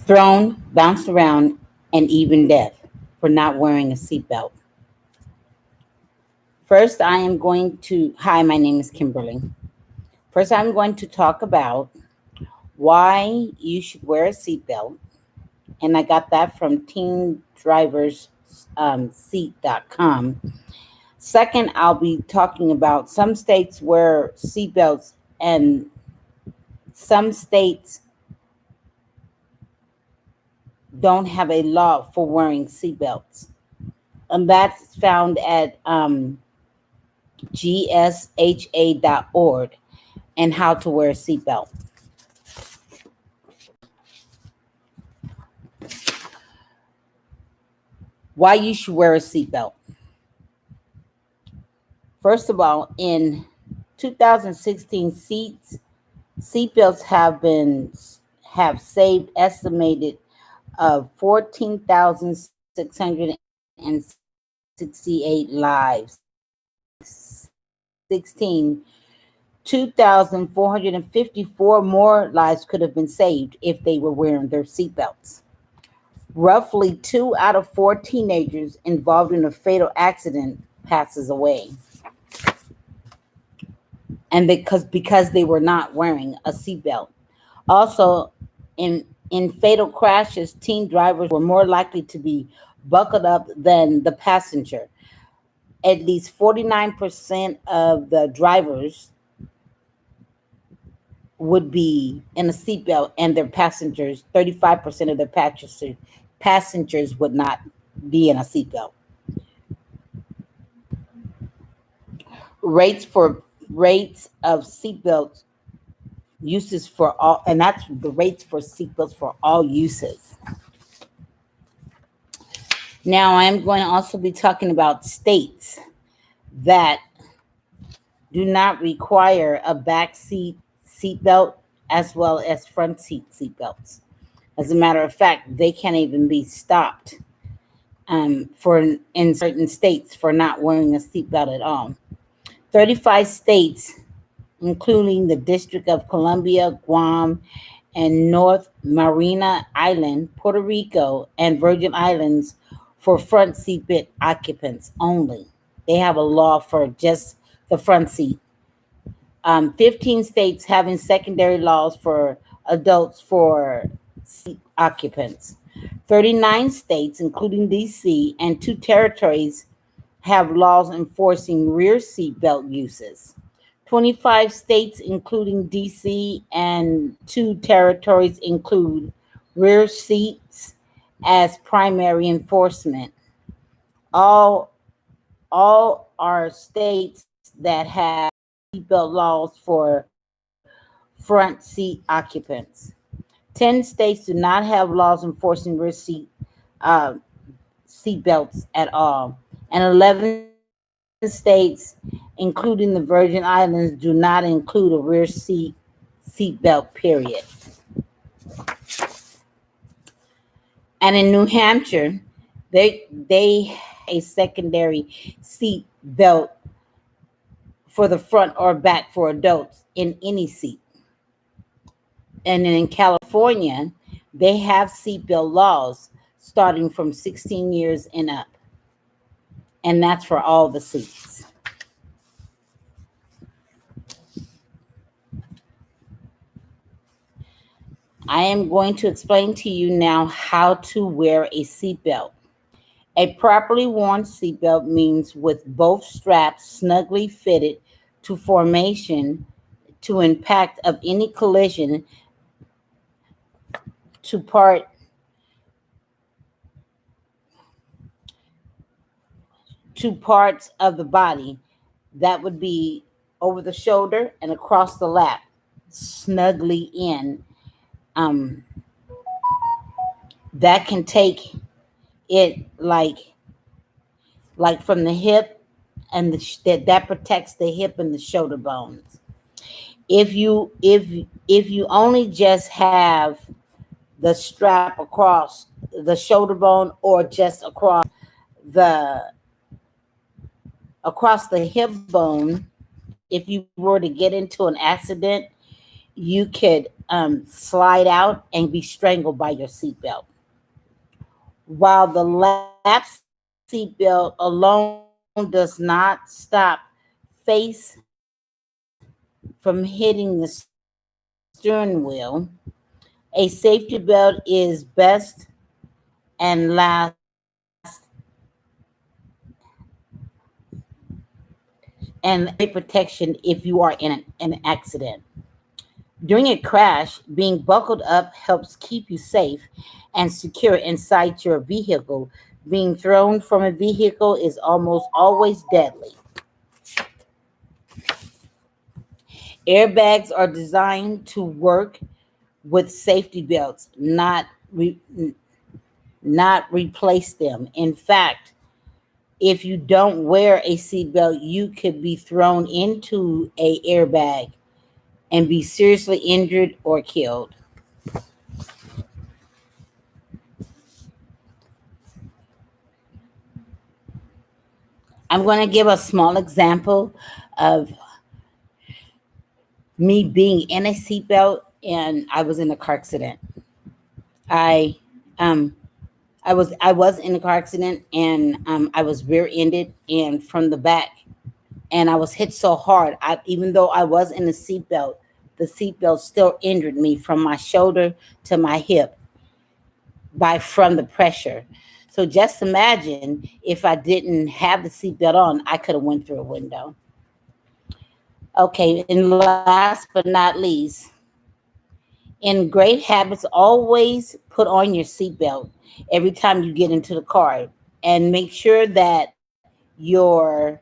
thrown, bounced around, and even death for not wearing a seatbelt. First, I am going to, hi, my name is Kimberly. First, I'm going to talk about why you should wear a seatbelt. And I got that from teendriversseat.com. Second, I'll be talking about some states wear seatbelts and some states don't have a law for wearing seatbelts. And that's found at gsha.org and how to wear a seatbelt. Why you should wear a seatbelt. First of all, in 2016, seatbelts have saved estimated of 14,668 lives. 16, 2,454 more lives could have been saved if they were wearing their seatbelts. Roughly 2 out of 4 teenagers involved in a fatal accident passes away. And because they were not wearing a seatbelt. Also, in fatal crashes, teen drivers were more likely to be buckled up than the passenger. At least 49% of the drivers would be in a seatbelt, and their passengers, 35% of their passengers would not be in a seatbelt. Rates of seatbelts uses for all, and that's the rates for seatbelts for all uses. Now, I'm going to also be talking about states that do not require a back seatbelt as well as front seatbelts. As a matter of fact, they can't even be stopped in certain states for not wearing a seatbelt at all. 35 states, including the District of Columbia, Guam, and North Mariana Island, Puerto Rico, and Virgin Islands, for front seat belt occupants only. They have a law for just the front seat. 15 states having secondary laws for adults for seat occupants. 39 states, including DC, and 2 territories have laws enforcing rear seat belt uses. 25 states, including DC, and 2 territories include rear seats as primary enforcement. All are states that have seatbelt laws for front seat occupants. 10 states do not have laws enforcing rear uh, seat belts at all, and 11 states, including the Virgin Islands, do not include a rear seat belt. Period. And in New Hampshire, they have a secondary seat belt for the front or back for adults in any seat. And in California, they have seatbelt laws starting from 16 years and up. And that's for all the seats. I am going to explain to you now how to wear a seatbelt. A properly worn seatbelt means with both straps snugly fitted to formation to impact of any collision to parts of the body. That would be over the shoulder and across the lap, snugly in. That can take it like from the hip, and that protects the hip and the shoulder bones. If you only just have the strap across the shoulder bone or just the across the hip bone, if you were to get into an accident, you could slide out and be strangled by your seatbelt. While the lap seatbelt alone does not stop face from hitting the steering wheel, a safety belt is best and last and great protection if you are in an accident. During a crash, being buckled up helps keep you safe and secure inside your vehicle. Being thrown from a vehicle is almost always deadly. Airbags are designed to work with safety belts, not replace them. In fact, if you don't wear a seatbelt, you could be thrown into a airbag and be seriously injured or killed. I'm going to give a small example of me being in a seatbelt and I was in a car accident. I um I was in a car accident and I was rear-ended and from the back, and I was hit so hard. Even though I was in a seatbelt, the seatbelt still injured me from my shoulder to my hip by from the pressure. So just imagine if I didn't have the seatbelt on, I could have went through a window. Okay, and last but not least, in great habits, always put on your seatbelt every time you get into the car, and make sure that the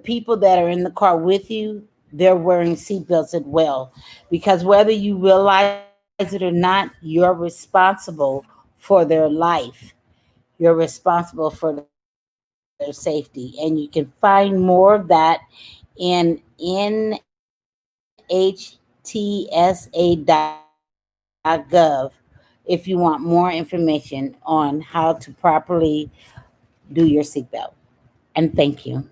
people that are in the car with you, they're wearing seatbelts as well, because whether you realize it or not, you're responsible for their life. You're responsible for their safety, and you can find more of that in nhtsa.gov if you want more information on how to properly do your seatbelt. And thank you.